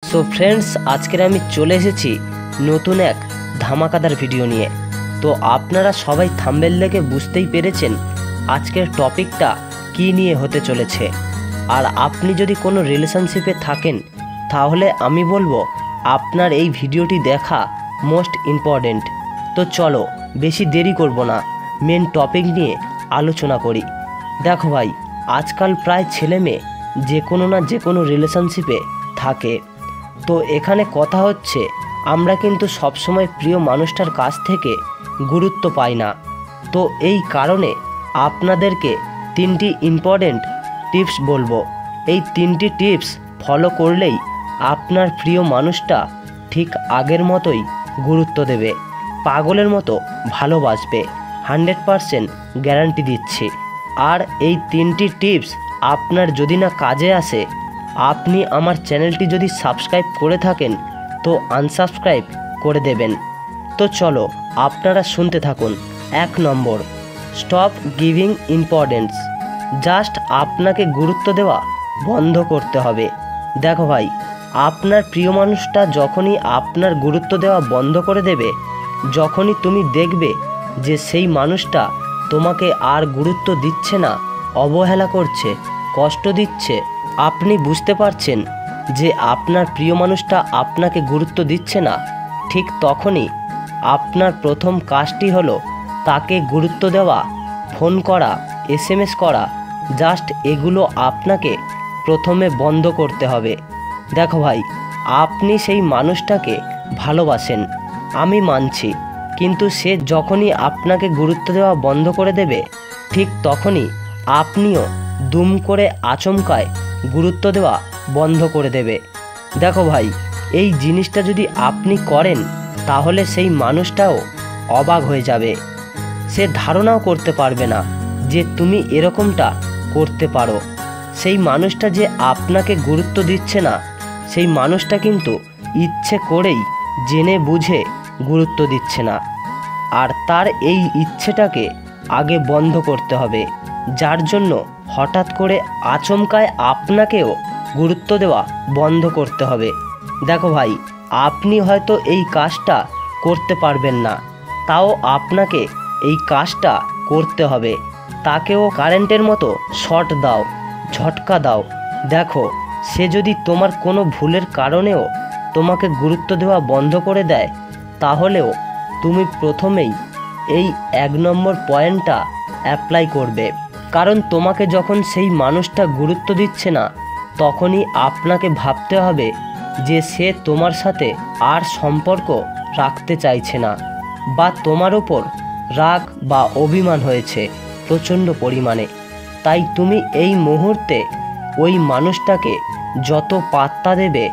So friends, আজকের আমি চলে এসেছি নতুন এক ধামাকাদার ভিডিও নিয়ে। তো আপনারা সবাই থাম্বনেল দেখে বুঝতেই পেরেছেন আজকের টপিকটা কি নিয়ে হতে চলেছে। আর আপনি যদি কোনো রিলেশনশিপে থাকেন তাহলে আমি বলবো আপনার এই ভিডিওটি দেখা মোস্ট ইম্পর্টেন্ট। তো চলো বেশি দেরি করব না, মেন টপিক নিয়ে আলোচনা করি। দেখো ভাই, আজকাল প্রায় ছেলে মেয়ে যে কোনো রিলেশনশিপে থাকে। তো এখানে কথা হচ্ছে, আমরা কিন্তু সবসময় প্রিয় মানুষটার কাছ থেকে গুরুত্ব পাই না। তো এই কারণে আপনাদেরকে তিনটি ইম্পর্টেন্ট টিপস বলবো। এই তিনটি টিপস ফলো করলেই আপনার প্রিয় মানুষটা ঠিক আগের মতোই গুরুত্ব দেবে, পাগলের মতো ভালোবাসবে, 100% গ্যারান্টি দিচ্ছি। আর এই তিনটি টিপস আপনার যদি না কাজে আসে, আপনি আমার চ্যানেলটি যদি সাবস্ক্রাইব করে থাকেন তো আনসাবস্ক্রাইব করে দেবেন। তো চলো আপনারা শুনতে থাকুন। 1 নম্বর, স্টপ গিভিং ইম্পর্টেন্স। জাস্ট আপনাকে গুরুত্ব দেওয়া বন্ধ করতে হবে। দেখো ভাই, আপনার প্রিয় মানুষটা যখনই আপনার গুরুত্ব দেওয়া বন্ধ করে দেবে, যখনই তুমি দেখবে যে সেই মানুষটা তোমাকে আর গুরুত্ব দিচ্ছে না, অবহেলা করছে, কষ্ট দিচ্ছে, আপনি বুঝতে পারছেন যে আপনার প্রিয় মানুষটা আপনাকে গুরুত্ব দিচ্ছে না, ঠিক তখনই আপনার প্রথম কাজটি হলো তাকে গুরুত্ব দেওয়া, ফোন করা, SMS করা। জাস্ট এগুলো আপনাকে প্রথমে বন্ধ করতে হবে। দেখো ভাই, আপনি সেই মানুষটাকে ভালোবাসেন, আমি মানছি, কিন্তু সে যখনই আপনাকে গুরুত্ব দেওয়া বন্ধ করে দেবে, ঠিক তখনই আপনিও দুম করে আচমকায় গুরুত্ব দেওয়া বন্ধ করে দেবে। দেখো ভাই, এই জিনিসটা যদি আপনি করেন তাহলে সেই মানুষটাও অবাক হয়ে যাবে। সে ধারণাও করতে পারবে না যে তুমি এরকমটা করতে পারো। সেই মানুষটা যে আপনাকে গুরুত্ব দিচ্ছে না, সেই মানুষটা কিন্তু ইচ্ছে করেই জেনে বুঝে গুরুত্ব দিচ্ছে না। আর তার এই ইচ্ছেটাকে আগে বন্ধ করতে হবে, যার জন্য হঠাৎ করে আচমকায় আপনাকেও গুরুত্ব দেওয়া বন্ধ করতে হবে। দেখো ভাই, আপনি হয়তো এই কাজটা করতে পারবেন না, তাও আপনাকে এই কাজটা করতে হবে। তাকেও কারেন্টের মতো শর্ট দাও, ঝটকা দাও। দেখো, সে যদি তোমার কোনো ভুলের কারণেও তোমাকে গুরুত্ব দেওয়া বন্ধ করে দেয়, তাহলেও তুমি প্রথমেই এই 1 নম্বর পয়েন্টটা অ্যাপ্লাই করবে। কারণ তোমাকে যখন সেই মানুষটা গুরুত্ব দিচ্ছে না, তখনই আপনাকে ভাবতে হবে যে সে তোমার সাথে আর সম্পর্ক রাখতে চাইছে না, বা তোমার ওপর রাগ বা অভিমান হয়েছে প্রচণ্ড পরিমাণে। তাই তুমি এই মুহূর্তে ওই মানুষটাকে যত পাত্তা দেবে,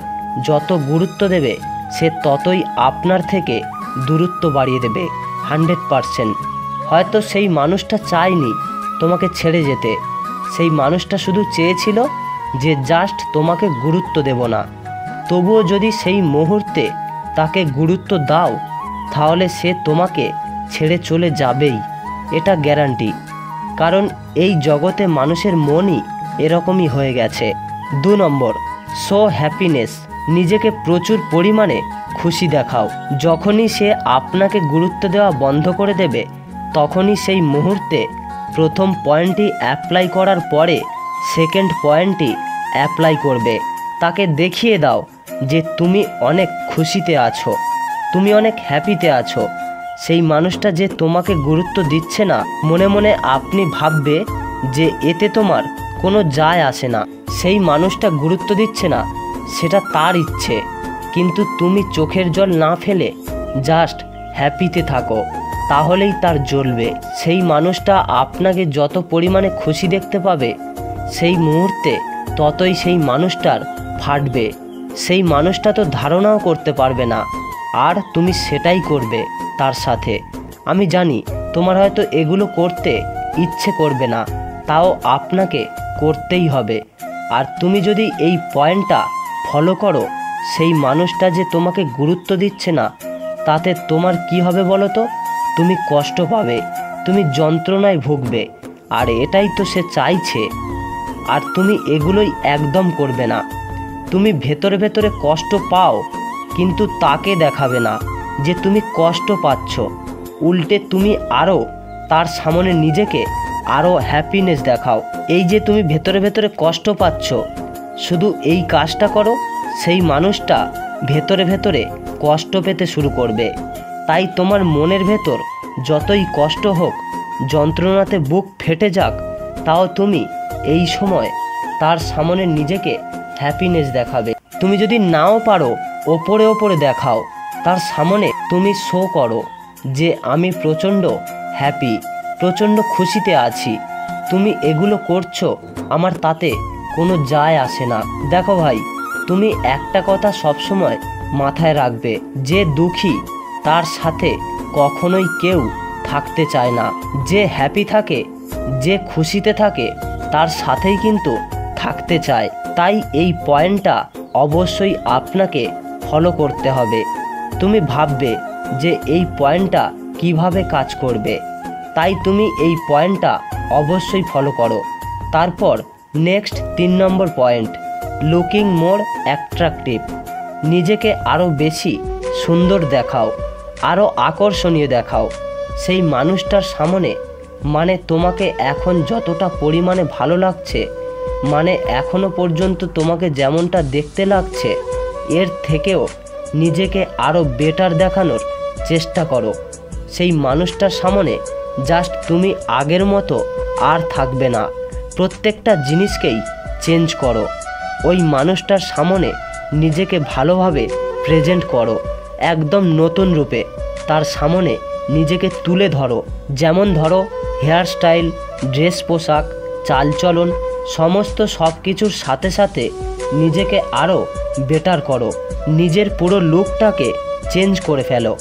যত গুরুত্ব দেবে, সে ততই আপনার থেকে দূরত্ব বাড়িয়ে দেবে 100%। হয়তো সেই মানুষটা চায়নি তোমাকে ছেড়ে যেতে, সেই মানুষটা শুধু চেয়েছিল যে জাস্ট তোমাকে গুরুত্ব দেব না। তবুও যদি সেই মুহূর্তে তাকে গুরুত্ব দাও, তাহলে সে তোমাকে ছেড়ে চলে যাবেই, এটা গ্যারান্টি। কারণ এই জগতে মানুষের মনই এরকমই হয়ে গেছে। 2 নম্বর, শো হ্যাপিনেস। নিজেকে প্রচুর পরিমাণে খুশি দেখাও। যখনই সে আপনাকে গুরুত্ব দেওয়া বন্ধ করে দেবে, তখনই সেই মুহূর্তে প্রথম পয়েন্টটি অ্যাপ্লাই করার পরে সেকেন্ড পয়েন্টটি অ্যাপ্লাই করবে। তাকে দেখিয়ে দাও যে তুমি অনেক খুশিতে আছো, তুমি অনেক হ্যাপিতে আছো। সেই মানুষটা যে তোমাকে গুরুত্ব দিচ্ছে না, মনে মনে আপনি ভাববে যে এতে তোমার কোনো যায় আসে না। সেই মানুষটা গুরুত্ব দিচ্ছে না, সেটা তার ইচ্ছে, কিন্তু তুমি চোখের জল না ফেলে জাস্ট হ্যাপিতে থাকো, তাহলেই তার জ্বলবে। সেই মানুষটা আপনাকে যত পরিমাণে খুশি দেখতে পাবে, সেই মুহূর্তে ততই সেই মানুষটার ফাটবে। সেই মানুষটা তো ধারণাও করতে পারবে না, আর তুমি সেটাই করবে তার সাথে। আমি জানি তোমার হয়তো এগুলো করতে ইচ্ছে করবে না, তাও আপনাকে করতেই হবে। আর তুমি যদি এই পয়েন্টটা ফলো করো, সেই মানুষটা যে তোমাকে গুরুত্ব দিচ্ছে না, তাতে তোমার কি হবে বলো তো? তুমি কষ্ট পাবে, তুমি যন্ত্রণায় ভুগবে, আর এটাই তো সে চাইছে। আর তুমি এগুলোই একদম করবে না। তুমি ভেতরে ভেতরে কষ্ট পাও, কিন্তু তাকে দেখাবে না যে তুমি কষ্ট পাচ্ছ। উল্টে তুমি আরও তার সামনে নিজেকে আরও হ্যাপিনেস দেখাও। এই যে তুমি ভেতরে ভেতরে কষ্ট পাচ্ছ, শুধু এই কাজটা করো, সেই মানুষটা ভেতরে ভেতরে কষ্ট পেতে শুরু করবে। তাই তোমার মনের ভেতর যতই কষ্ট হোক, যন্ত্রণাতে বুক ফেটে যাক, তাও তুমি এই সময় তার সামনে নিজেকে হ্যাপিনেস দেখাবে। তুমি যদি নাও পারো ওপরে ওপরে দেখাও, তার সামনে তুমি শো করো যে আমি প্রচণ্ড হ্যাপি, প্রচণ্ড খুশিতে আছি। তুমি এগুলো করছো, আমার তাতে কোনো যায় আসে না। দেখো ভাই, তুমি একটা কথা সবসময় মাথায় রাখবে, যে দুঃখী তার সাথে কখনোই কেউ থাকতে চায় না। যে হ্যাপি থাকে, যে খুশিতে থাকে, তার সাথেই কিন্তু থাকতে চায়। তাই এই পয়েন্টটা অবশ্যই আপনাকে ফলো করতে হবে। তুমি ভাববে যে এই পয়েন্টটা কিভাবে কাজ করবে, তাই তুমি এই পয়েন্টটা অবশ্যই ফলো করো। তারপর নেক্সট 3 নম্বর পয়েন্ট, লুকিং মোর অ্যাট্রাকটিভ। নিজেকে আরও বেশি সুন্দর দেখাও, আরও আকর্ষণীয় দেখাও সেই মানুষটার সামনে। মানে তোমাকে এখন যতটা পরিমাণে ভালো লাগছে, মানে এখনো পর্যন্ত তোমাকে যেমনটা দেখতে লাগছে, এর থেকেও নিজেকে আরও বেটার দেখানোর চেষ্টা করো। সেই মানুষটার সামনে জাস্ট তুমি আগের মতো আর থাকবে না, প্রত্যেকটা জিনিসকেই চেঞ্জ করো। ওই মানুষটার সামনে নিজেকে ভালোভাবে প্রেজেন্ট করো, একদম নতুন রূপে তার সামনে নিজেকে তুলে ধরো। যেমন ধরো হেয়ার স্টাইল, ড্রেস পোশাক, চালচলন, সমস্ত সব কিছুর সাথে সাথে নিজেকে আরও বেটার করো। নিজের পুরো লুকটাকে চেঞ্জ করে ফেলো।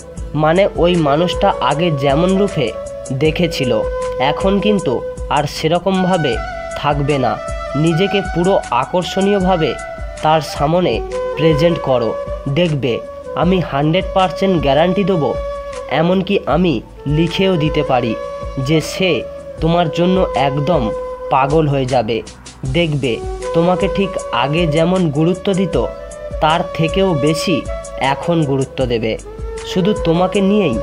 মানে ওই মানুষটা আগে যেমন রূপে দেখেছিল, এখন কিন্তু আর সেরকমভাবে থাকবে না। নিজেকে পুরো আকর্ষণীয়ভাবে তার সামনে প্রেজেন্ট করো। দেখবে আমি 100% গ্যারান্টি দেবো, এমনকি আমি লিখেও দিতে পারি যে সে তোমার জন্য একদম পাগল হয়ে যাবে। দেখবে তোমাকে ঠিক আগে যেমন গুরুত্ব দিত, তার থেকেও বেশি এখন গুরুত্ব দেবে। শুধু তোমাকে নিয়েই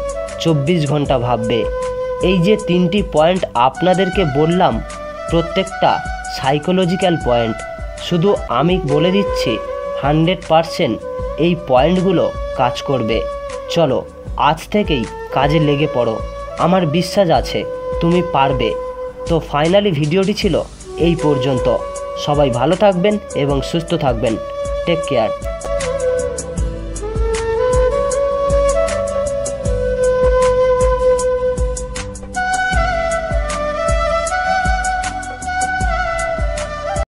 24 ঘন্টা ভাববে। এই যে 3টি পয়েন্ট আপনাদেরকে বললাম, প্রত্যেকটা সাইকোলজিক্যাল পয়েন্ট। শুধু আমি বলে দিচ্ছি 100% এই পয়েন্টগুলো কাজ করবে। চলো আজ থেকেই কাজে লেগে পড়ো, আমার বিশ্বাস আছে তুমি পারবে। তো ফাইনালি ভিডিওটি ছিল এই পর্যন্ত। সবাই ভালো থাকবেন এবং সুস্থ থাকবেন। Take care.